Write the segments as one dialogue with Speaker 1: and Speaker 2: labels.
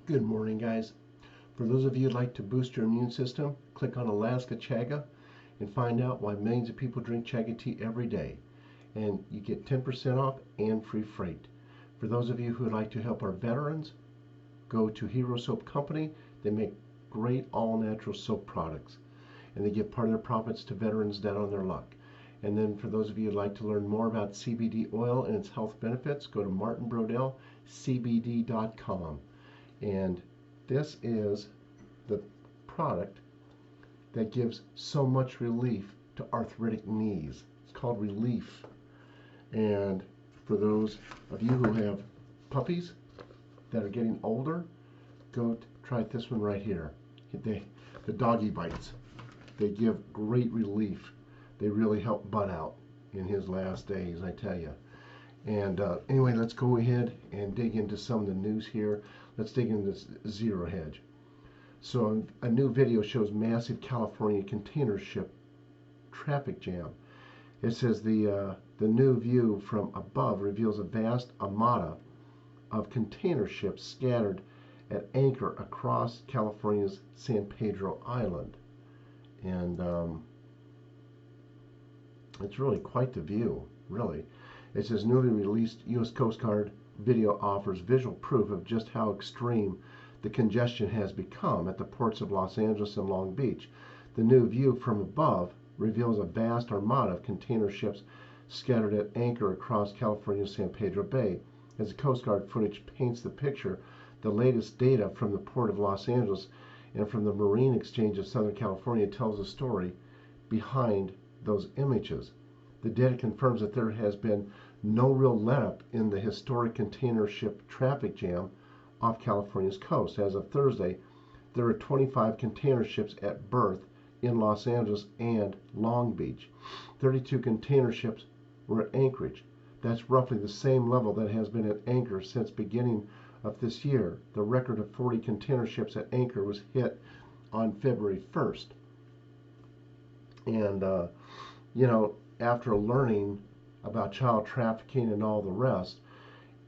Speaker 1: Good morning, guys. For those of you who'd like to boost your immune system, click on Alaska Chaga and find out why millions of people drink Chaga tea every day. And you get 10% off and free freight. For those of you who would like to help our veterans, go to Hero Soap Company. They make great all-natural soap products, and they give part of their profits to veterans down on their luck. And then for those of you who'd like to learn more about CBD oil and its health benefits, go to martinbrodellcbd.com. And this is the product that gives so much relief to arthritic knees. It's called Relief. And for those of you who have puppies that are getting older, go try this one right here. The doggy bites. They give great relief. They really help Bud out in his last days, I tell you. And anyway, let's go ahead and dig into some of the news here. Let's dig into this zero hedge. So a new video shows massive California container ship traffic jam. It says the new view from above reveals a vast armada of container ships scattered at anchor across California's San Pedro Island. And it's really quite the view, really. It says newly released U.S. Coast Guard video offers visual proof of just how extreme the congestion has become at the ports of Los Angeles and Long Beach. The new view from above reveals a vast armada of container ships scattered at anchor across California's San Pedro Bay. As the Coast Guard footage paints the picture, the latest data from the Port of Los Angeles and from the Marine Exchange of Southern California tells the story behind those images. The data confirms that there has been no real let-up in the historic container ship traffic jam off California's coast. As of Thursday, there are 25 container ships at berth in Los Angeles and Long Beach. 32 container ships were at Anchorage. That's roughly the same level that has been at anchor since beginning of this year. The record of 40 container ships at anchor was hit on February 1st. And, after learning about child trafficking and all the rest,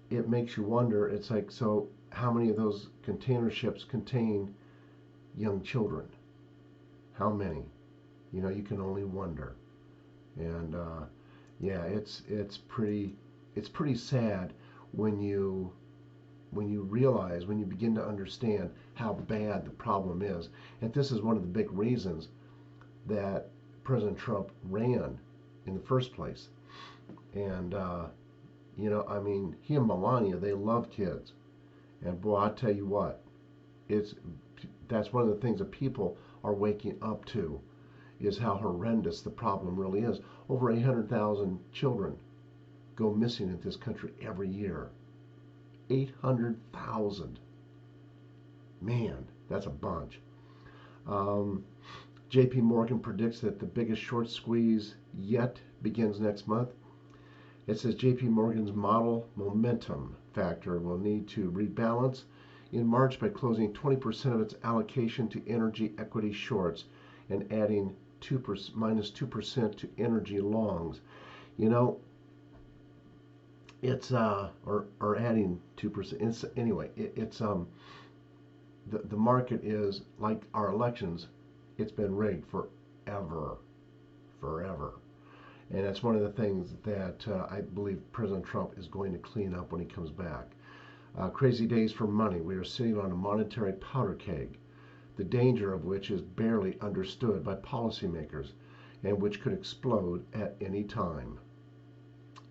Speaker 1: it makes you wonder. It's like, so how many of those container ships contain young children? How many? You can only wonder. And yeah, it's pretty sad when you realize, when you begin to understand how bad the problem is. And this is one of the big reasons that President Trump ran in the first place. And he and Melania, they love kids. And boy, I tell you what, that's one of the things that people are waking up to, is how horrendous the problem really is. Over 800,000 children go missing in this country every year. 800,000. Man, that's a bunch. JP Morgan predicts that the biggest short squeeze yet begins next month. It says JP Morgan's model momentum factor will need to rebalance in March by closing 20% of its allocation to energy equity shorts and adding minus 2% to energy longs. It's or adding 2%. Anyway, the market is like our elections. It's been rigged forever. And it's one of the things that I believe President Trump is going to clean up when he comes back. Crazy days for money. We are sitting on a monetary powder keg, the danger of which is barely understood by policymakers and which could explode at any time.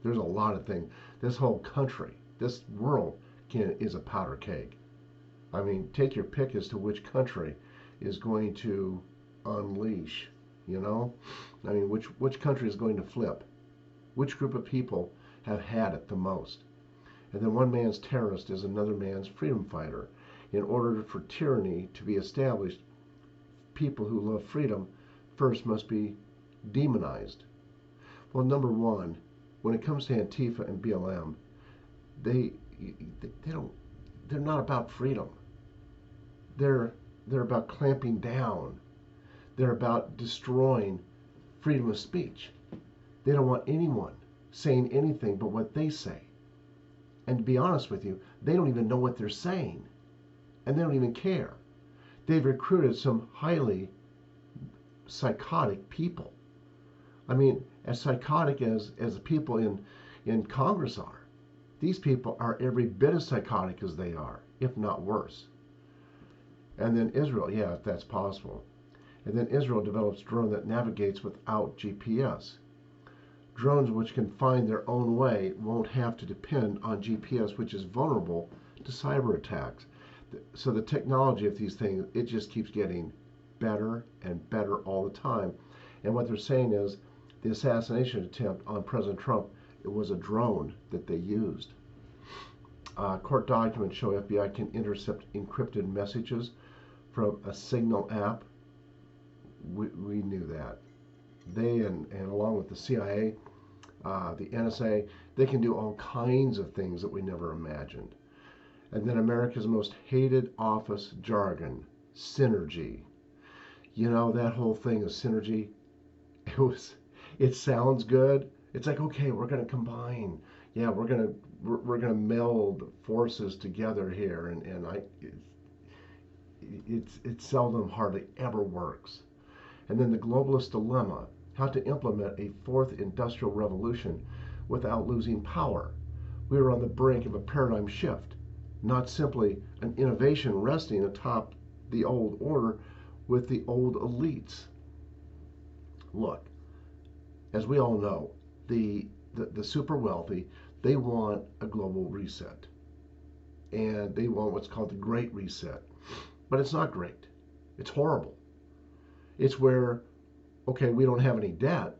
Speaker 1: There's a lot of things. This whole country, this world is a powder keg. I mean, take your pick as to which country is going to unleash, I mean, which country is going to flip? Which group of people have had it the most? And then one man's terrorist is another man's freedom fighter. In order for tyranny to be established, people who love freedom first must be demonized. Well, number one, when it comes to Antifa and BLM, they're not about freedom. They're about clamping down. They're about destroying freedom of speech. They don't want anyone saying anything but what they say. And to be honest with you, they don't even know what they're saying. and they don't even care. They've recruited some highly psychotic people. I mean, as psychotic as the people in Congress are. These people are every bit as psychotic as they are, if not worse. And then Israel, yeah, if that's possible. And then Israel develops a drone that navigates without GPS. Drones which can find their own way won't have to depend on GPS, which is vulnerable to cyber attacks. So the technology of these things, it just keeps getting better and better all the time. And what they're saying is the assassination attempt on President Trump, it was a drone that they used. Court documents show FBI can intercept encrypted messages from a Signal app. We knew that. They and along with the CIA, the NSA, they can do all kinds of things that we never imagined. And then America's most hated office jargon, synergy. You know, that whole thing of synergy, it sounds good. It's like, okay, we're going to combine. Yeah, we're going to meld forces together here, and it seldom, hardly ever works. And then the globalist dilemma, how to implement a fourth industrial revolution without losing power. We were on the brink of a paradigm shift, not simply an innovation resting atop the old order with the old elites. Look, as we all know, the super wealthy, they want a global reset. And they want what's called the Great Reset. But it's not great. It's horrible. It's where, okay, we don't have any debt,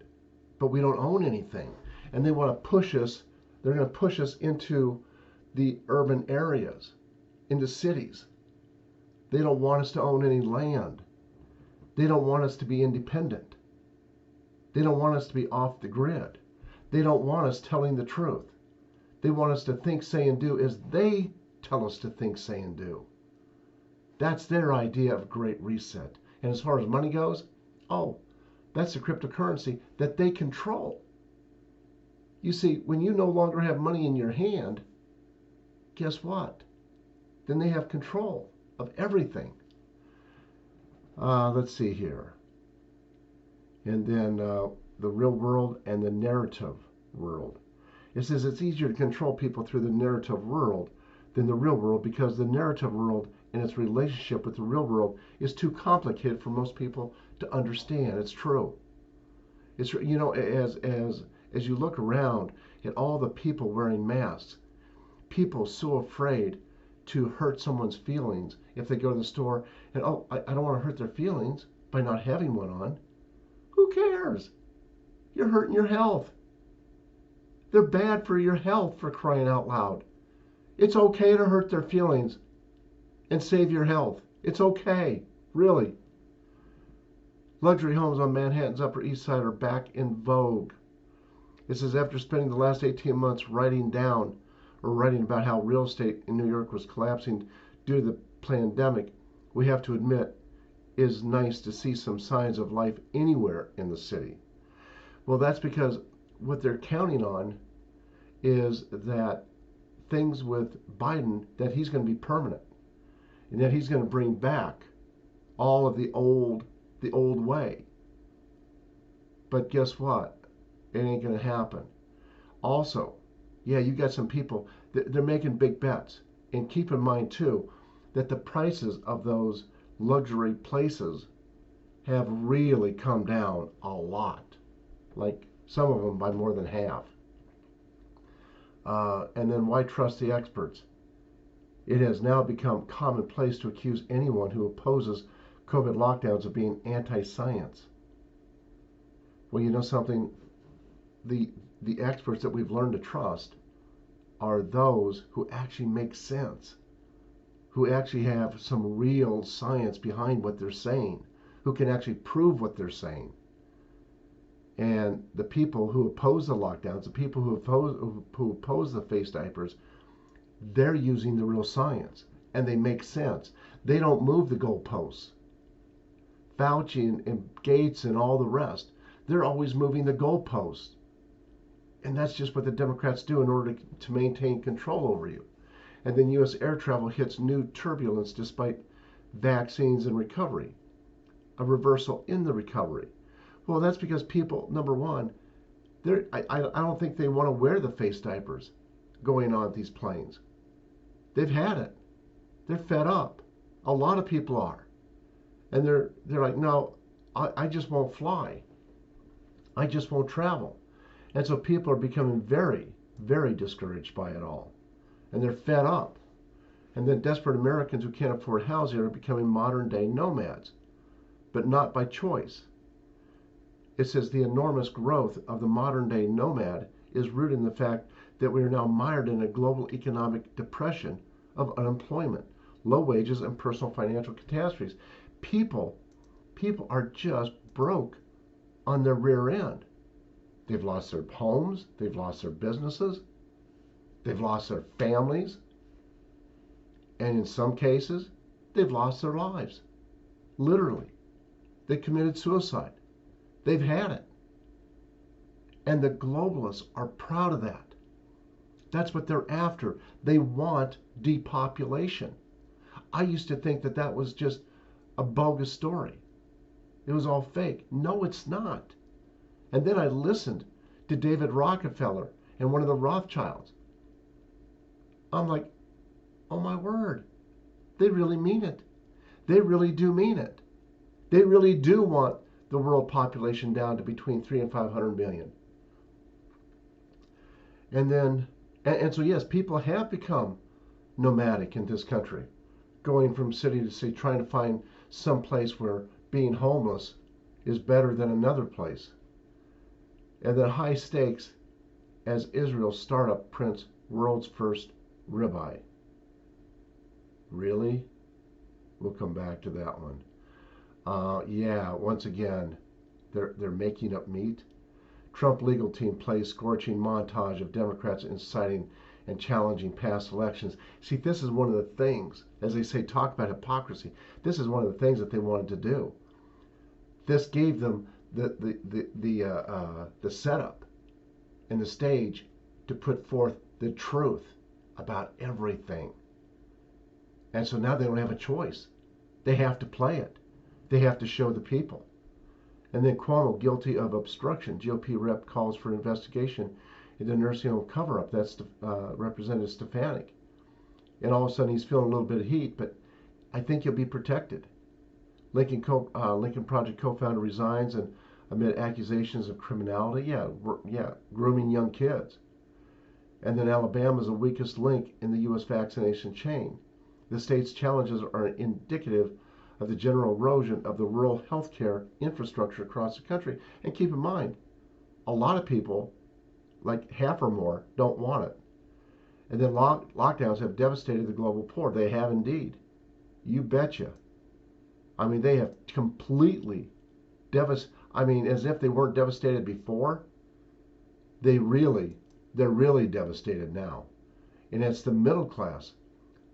Speaker 1: but we don't own anything. And they want to push us, they're going to push us into the urban areas, into cities. They don't want us to own any land. They don't want us to be independent. They don't want us to be off the grid. They don't want us telling the truth. They want us to think, say, and do as they tell us to think, say, and do. That's their idea of great reset. And as far as money goes, oh, that's the cryptocurrency that they control. You see, when you no longer have money in your hand, guess what? Then they have control of everything. Let's see here. And then the real world and the narrative world. It says it's easier to control people through the narrative world than the real world because the narrative world and its relationship with the real world is too complicated for most people to understand. It's true. It's, you know, as you look around at all the people wearing masks, people so afraid to hurt someone's feelings if they go to the store and, oh, I don't want to hurt their feelings by not having one on. Who cares? You're hurting your health. They're bad for your health, for crying out loud. It's okay to hurt their feelings and save your health. It's okay, really. Luxury homes on Manhattan's Upper East Side are back in vogue. It says after spending the last 18 months writing about how real estate in New York was collapsing due to the pandemic, we have to admit it is nice to see some signs of life anywhere in the city. Well, that's because what they're counting on is that things with Biden, that he's going to be permanent and that he's going to bring back all of the old way. But guess what? It ain't going to happen. Also, yeah, you got some people, they're making big bets. And keep in mind, too, that the prices of those luxury places have really come down a lot. Like some of them by more than half. And then why trust the experts? It has now become commonplace to accuse anyone who opposes COVID lockdowns of being anti-science. Well, you know something? The experts that we've learned to trust are those who actually make sense, who actually have some real science behind what they're saying, who can actually prove what they're saying. And the people who oppose the lockdowns, the people who oppose the face diapers, they're using the real science, and they make sense. They don't move the goalposts. Fauci and Gates and all the rest, they're always moving the goalposts. And that's just what the Democrats do in order to maintain control over you. And then U.S. air travel hits new turbulence despite vaccines and recovery, a reversal in the recovery. Well, that's because people, number one, I don't think they want to wear the face diapers going on these planes. They've had it. They're fed up. A lot of people are. And they're like, no, I just won't fly. I just won't travel. And so people are becoming very, very discouraged by it all. And they're fed up. And then desperate Americans who can't afford housing are becoming modern day nomads, but not by choice. It says the enormous growth of the modern day nomad is rooted in the fact that we are now mired in a global economic depression of unemployment, low wages, and personal financial catastrophes. People are just broke on their rear end. They've lost their homes, they've lost their businesses, they've lost their families, and in some cases, they've lost their lives. Literally. They committed suicide. They've had it. And the globalists are proud of that. That's what they're after. They want depopulation. I used to think that that was just a bogus story. It was all fake. No, it's not. And then I listened to David Rockefeller and one of the Rothschilds. I'm like, oh my word, they really mean it. They really do mean it. They really do want the world population down to between 300 and 500 million. And so yes, people have become nomadic in this country, going from city to city, trying to find some place where being homeless is better than another place. And then high stakes as Israel's startup prints world's first ribeye. Really? We'll come back to that one. Yeah, once again, they're making up meat. Trump legal team plays scorching montage of Democrats inciting and challenging past elections. See, this is one of the things, as they say, talk about hypocrisy. This is one of the things that they wanted to do. This gave them the setup and the stage to put forth the truth about everything. And so now they don't have a choice. They have to play it. They have to show the people. And then Cuomo guilty of obstruction. GOP rep calls for investigation into nursing home cover-up. That's Representative Stefanik. And all of a sudden he's feeling a little bit of heat, but I think he'll be protected. Lincoln Project co-founder resigns and amid accusations of criminality. Yeah, grooming young kids. And then Alabama is the weakest link in the U.S. vaccination chain. The state's challenges are indicative of the general erosion of the rural healthcare infrastructure across the country. And keep in mind, a lot of people, like half or more, don't want it. And then lockdowns have devastated the global poor. They have indeed. You betcha. I mean, they have completely devastated. I mean, as if they weren't devastated before. They're really devastated now. And it's the middle class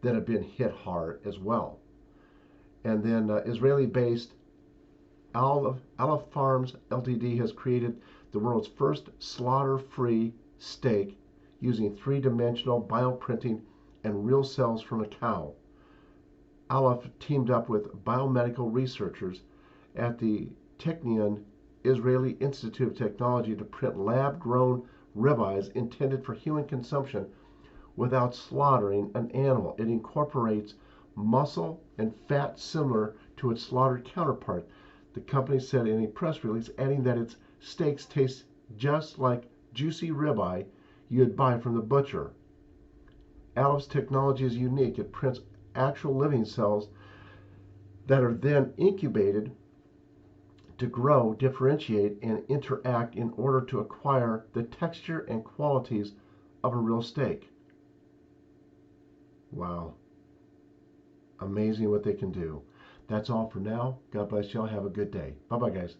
Speaker 1: that have been hit hard as well. And then Israeli-based Aleph Farms Ltd. has created the world's first slaughter-free steak using three-dimensional bioprinting and real cells from a cow. Aleph teamed up with biomedical researchers at the Technion Israeli Institute of Technology to print lab-grown ribeyes intended for human consumption without slaughtering an animal. It incorporates muscle and fat similar to its slaughtered counterpart, the company said in a press release, adding that its steaks taste just like juicy ribeye you'd buy from the butcher. Aleph's technology is unique. It prints actual living cells that are then incubated to grow, differentiate, and interact in order to acquire the texture and qualities of a real steak. Wow. Amazing what they can do. That's all for now. God bless y'all. Have a good day. Bye-bye, guys.